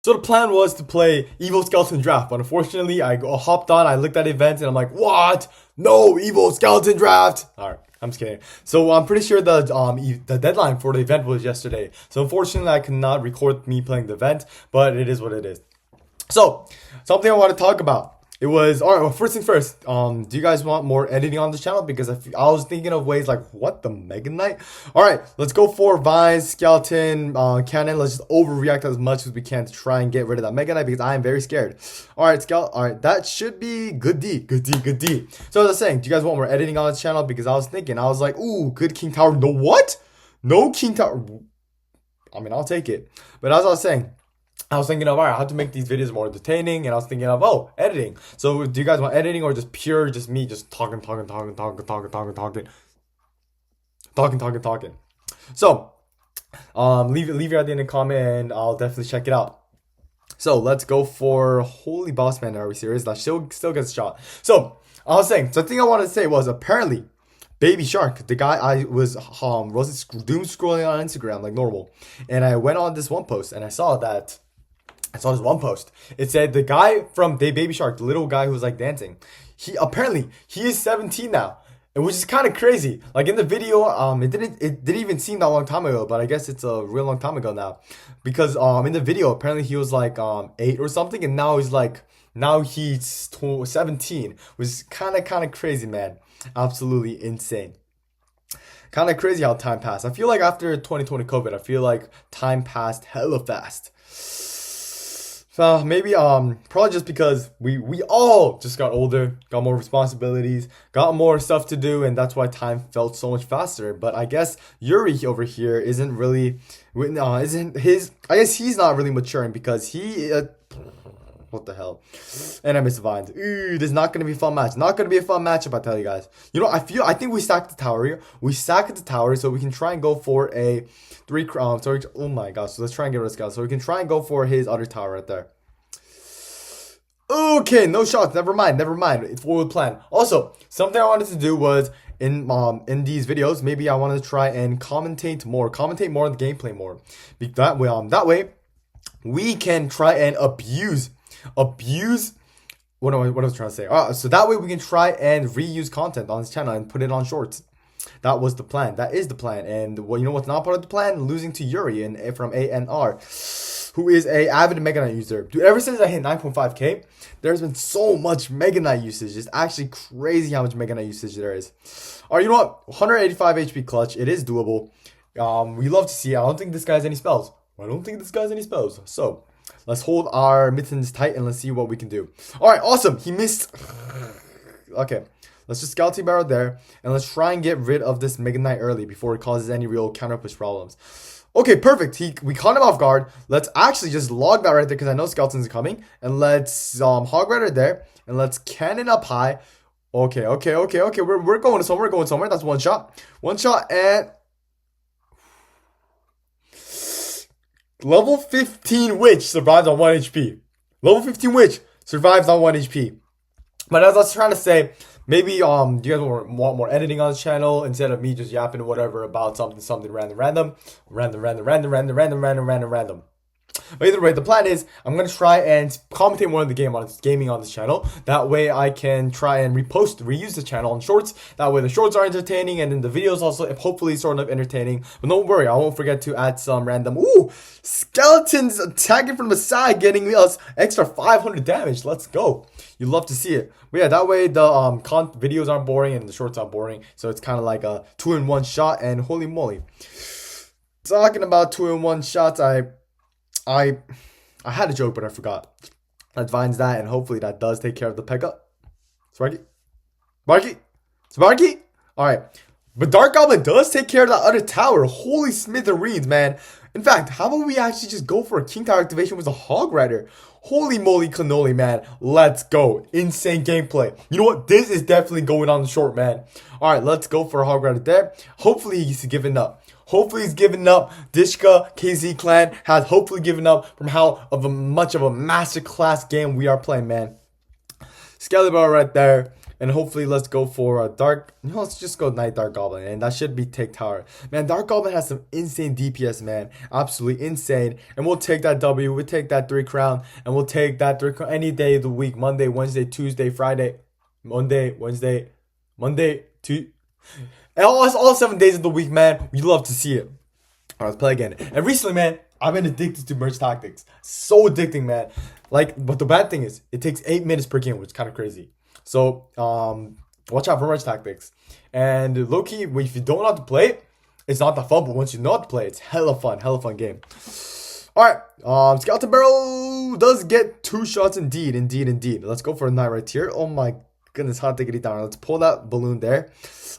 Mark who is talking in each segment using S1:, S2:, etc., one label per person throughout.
S1: So the plan was to play Evo Skeleton Draft, but unfortunately I hopped on, I looked at events, and I'm like, what? No, Evo Skeleton Draft! Alright, I'm just kidding. So I'm pretty sure the deadline for the event was yesterday. So unfortunately I cannot record me playing the event, but it is what it is. So, something I want to talk about. It was all right. Well, first thing first. Do you guys want more editing on the channel? Because I was thinking of ways like what the Mega Knight. All right, let's go for Vines, Skeleton, Cannon. Let's just overreact as much as we can to try and get rid of that Mega Knight because I am very scared. All right, All right, that should be good D, good D, good D. So as I was saying, do you guys want more editing on this channel? Because I was thinking, I was like, ooh, good King Tower. No what? No King Tower. I mean, I'll take it. But as I was saying, I was thinking of, all right, how to make these videos more entertaining, and I was thinking of, oh, editing. So do you guys want editing or just pure, just me just talking? So, leave it at the end of the comment, and I'll definitely check it out. So let's go for Holy Boss Man. Are we serious? That still gets shot. So I was saying, so the thing I wanted to say was apparently Baby Shark, the guy I was doom scrolling on Instagram like normal, and I went on this one post and I saw this one post. It said the guy from Baby Shark, the little guy who was like dancing, he is 17 now. And which is kind of crazy. Like in the video, it didn't even seem that long time ago, but I guess it's a real long time ago now. Because in the video, apparently he was like 8 or something, and now he's 17, which is kind of crazy, man. Absolutely insane. Kind of crazy how time passed. I feel like after 2020 COVID, I feel like time passed hella fast. So maybe probably just because we all just got older, got more responsibilities, got more stuff to do, and that's why time felt so much faster. But I guess Yuri over here isn't really isn't his I guess he's not really maturing because he what the hell? And I miss Vines. Ooh, this is not gonna be a fun match. Not gonna be a fun matchup, I tell you guys. You know, I think we stacked the tower here. We stacked the tower so we can try and go for a sorry. Oh my gosh. So let's try and get rid of Scout. So we can try and go for his other tower right there. Okay, no shots. Never mind. It's forward plan. Also, something I wanted to do was in these videos, maybe I wanted to try and commentate more on the gameplay more. That way we can try and abuse what I was trying to say. So that way we can try and reuse content on this channel and put it on shorts. That was the plan. That is the plan. And well, you know what's not part of the plan? Losing to Yuri from ANR, who is a avid Mega Knight user. Dude, ever since I hit 9.5k, there's been so much Mega Knight usage. It's actually crazy how much Mega Knight usage there is. Alright, you know what? 185 HP clutch. It is doable. We love to see it. I don't think this guy has any spells. So let's hold our mittens tight and let's see what we can do. Alright, awesome. He missed. Okay. Let's just Skeleton Barrel there, and let's try and get rid of this Mega Knight early before it causes any real counter push problems. Okay, perfect. We caught him off guard. Let's actually just log that right there because I know Skeleton's coming. And let's Hog Rider there, and let's Cannon up high. Okay. We're going somewhere. That's one shot. And level 15 Witch survives on 1 HP. Level 15 Witch survives on 1 HP. But as I was trying to say, maybe do you guys want more editing on this channel instead of me just yapping whatever about something random. But either way, the plan is I'm gonna try and commentate more on the gaming on this channel. That way I can try and reuse the channel on shorts. That way the shorts are entertaining and then the videos also hopefully sort of entertaining. But don't worry, I won't forget to add some random skeletons attacking from the side, getting us extra 500 damage. Let's go. You love to see it. But yeah, that way the videos aren't boring and the shorts aren't boring. So it's kind of like a 2-in-1 shot. And holy moly, talking about 2-in-1 shots, I had a joke, but I forgot. Let's Vines that, and hopefully that does take care of the Pekka. Sparky. All right, but Dark Goblin does take care of that other tower. Holy smithereens, man. In fact, how about we actually just go for a King Tower activation with a Hog Rider? Holy moly cannoli, man. Let's go. Insane gameplay. You know what? This is definitely going on the short, man. All right, let's go for a Hog Rider there. Hopefully he's giving up. Dishka KZ Clan has hopefully given up from how much of a masterclass game we are playing, man. Skeletor right there. And hopefully, let's go for a dark. Let's just go Knight Dark Goblin, and that should be take tower. Man, Dark Goblin has some insane DPS, man, absolutely insane. And we'll take that W. We'll take that 3 crown, and we'll take that 3 crown any day of the week: Monday, Wednesday, Tuesday, Friday, Monday, Wednesday, Monday, Tuesday. And all 7 days of the week, man. We love to see it. All right, let's play again. And recently, man, I've been addicted to merge tactics. So addicting, man. But the bad thing is, it takes 8 minutes per game, which is kind of crazy. So, watch out for merge tactics. And low-key, if you don't know how to play it, it's not that fun. But once you know how to play it, it's hella fun game. All right, Skeleton Barrel does get 2 shots indeed. Let's go for a Knight right here. Oh my goodness, how to get it down. Let's pull that balloon there.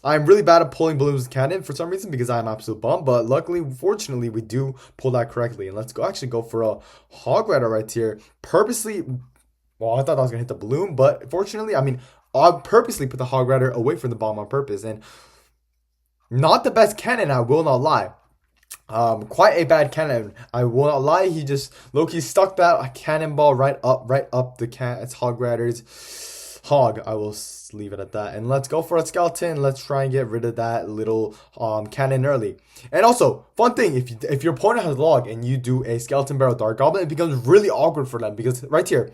S1: I'm really bad at pulling balloons with cannon for some reason because I'm absolute bum, but luckily, fortunately, we do pull that correctly. And let's actually go for a Hog Rider right here. Purposely, well, I thought I was gonna hit the balloon, but fortunately, I purposely put the Hog Rider away from the bomb on purpose, and not the best cannon, I will not lie. Quite a bad cannon, I will not lie. He just low-key stuck that cannonball right up it's Hog Rider's hog. I will leave it at that, and let's go for a skeleton. Let's try and get rid of that little cannon early. And also, fun thing, if your opponent has log and you do a Skeleton Barrel Dark Goblin, it becomes really awkward for them because right here,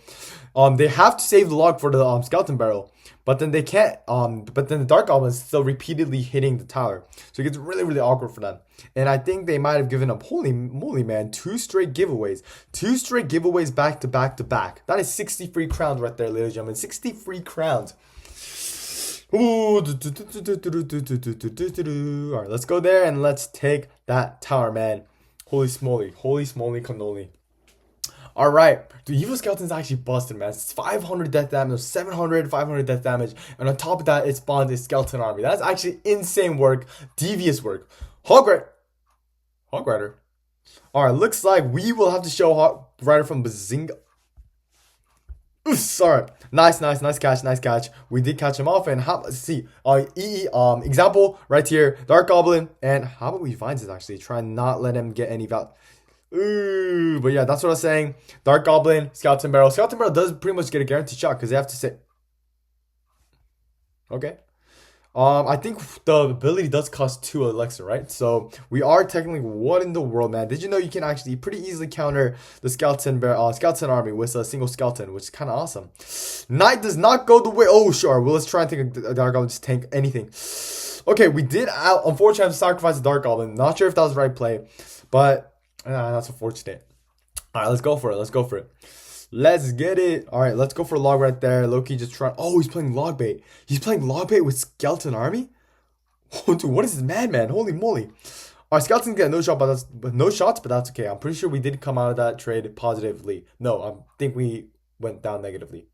S1: they have to save the log for the Skeleton Barrel, but then they can't. But then the Dark Goblin is still repeatedly hitting the tower, so it gets really awkward for them. And I think they might have given up. Holy moly, man! 2 straight giveaways, back to back. That is 60 free crowns right there, ladies and gentlemen. 60 free crowns. Ooh. All right, let's go there and let's take that tower, man. Holy smoly, cannoli. All right, the Evil Skeleton's actually busted, man. It's 500 death damage, 500 death damage, and on top of that, it spawns a skeleton army. That's actually insane work, devious work. Hog Rider. All right, looks like we will have to show Hog Rider from Bazinga. Ooh, sorry. Nice catch. We did catch him off, and let's see. Example right here, Dark Goblin, and how about we find it actually? Try and not let him get any value. Ooh, but yeah, that's what I was saying. Dark Goblin, Skeleton Barrel. Skeleton Barrel does pretty much get a guaranteed shot because they have to say. Okay. I think the ability does cost 2 elixir, right? So we are technically, what in the world, man? Did you know you can actually pretty easily counter the skeleton army with a single skeleton, which is kind of awesome. Knight does not go the way. Oh, sure. Well, let's try and take a Dark Goblin, just tank anything. Okay, we did unfortunately have to sacrifice the Dark Goblin. Not sure if that was the right play, but that's unfortunate. All right, let's go for it. Let's get it. All right, let's go for log right there. Loki just trying. Oh, he's playing log bait. He's playing log bait with skeleton army. Oh, dude, what is this madman? Holy moly! Our skeleton get no shots, but that's okay. I'm pretty sure we did come out of that trade positively. No, I think we went down negatively.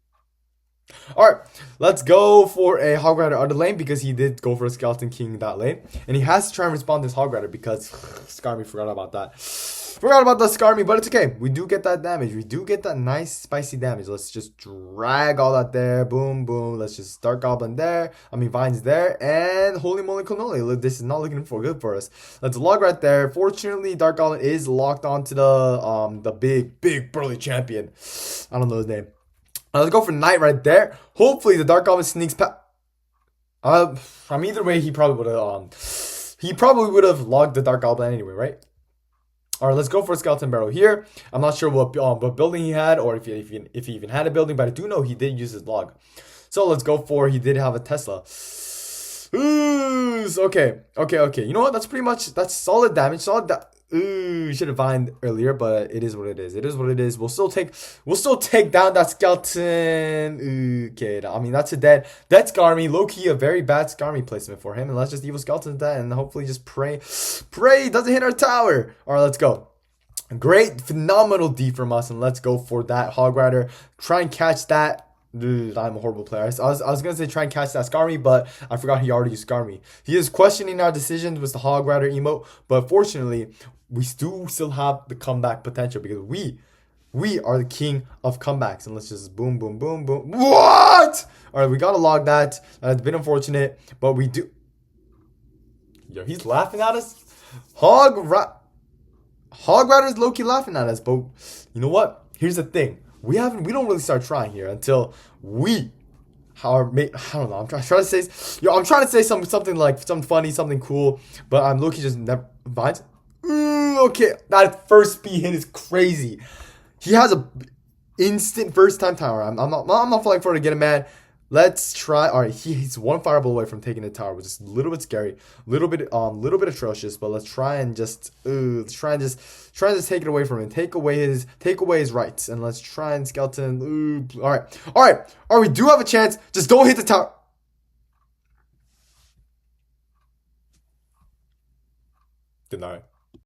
S1: All right, let's go for a Hog Rider other lane because he did go for a Skeleton King that lane, and he has to try and respond to this Hog Rider because Skarmy forgot about that. Skarmy, but it's okay. We do get that damage. We do get that nice spicy damage. Let's just drag all that there. Boom. Let's just Dark Goblin there. Vines there, and holy moly cannoli. This is not looking good for us. Let's log right there. Fortunately, Dark Goblin is locked onto the big burly champion. I don't know his name. Let's go for Knight right there. Hopefully the Dark Goblin sneaks past. Either way, he probably would have logged the Dark Goblin anyway, right? All right, let's go for a Skeleton Barrel here. I'm not sure what building he had, or if he even had a building, but I do know he did use his log. So let's go for, he did have a Tesla. Ooh, okay. You know what? That's solid damage. Ooh, should have vined earlier, but it is what it is. We'll still take down that skeleton. Okay, that's a dead Skarmy. Low-key, a very bad Skarmy placement for him. And let's just Evil Skeleton that and hopefully just pray he doesn't hit our tower. All right, let's go. Great, phenomenal D from us, and let's go for that Hog Rider. Try and catch that. Dude, I'm a horrible player. I was gonna say try and catch that Skarmy, but I forgot he already used Skarmy. He is questioning our decisions with the Hog Rider emote, but fortunately, we still have the comeback potential because we are the king of comebacks. And let's just boom. What? All right, we gotta log that. It's been unfortunate, but we do. Yo, he's laughing at us. Hog Rider's low-key laughing at us, but you know what? Here's the thing. We don't really start trying here until we I don't know. I'm trying to say, I'm trying to say something like something funny, something cool, but I'm looking just never vines. Okay, that first speed hit is crazy. He has a instant first time tower. I'm not falling for it to get him mad. Let's try. All right, he's one fireball away from taking the tower, which is a little bit scary, little bit atrocious. But let's try and just, try and just take it away from him. Take away his rights, and let's try and skeleton. All right, all right, all right. We do have a chance. Just don't hit the tower. Deny.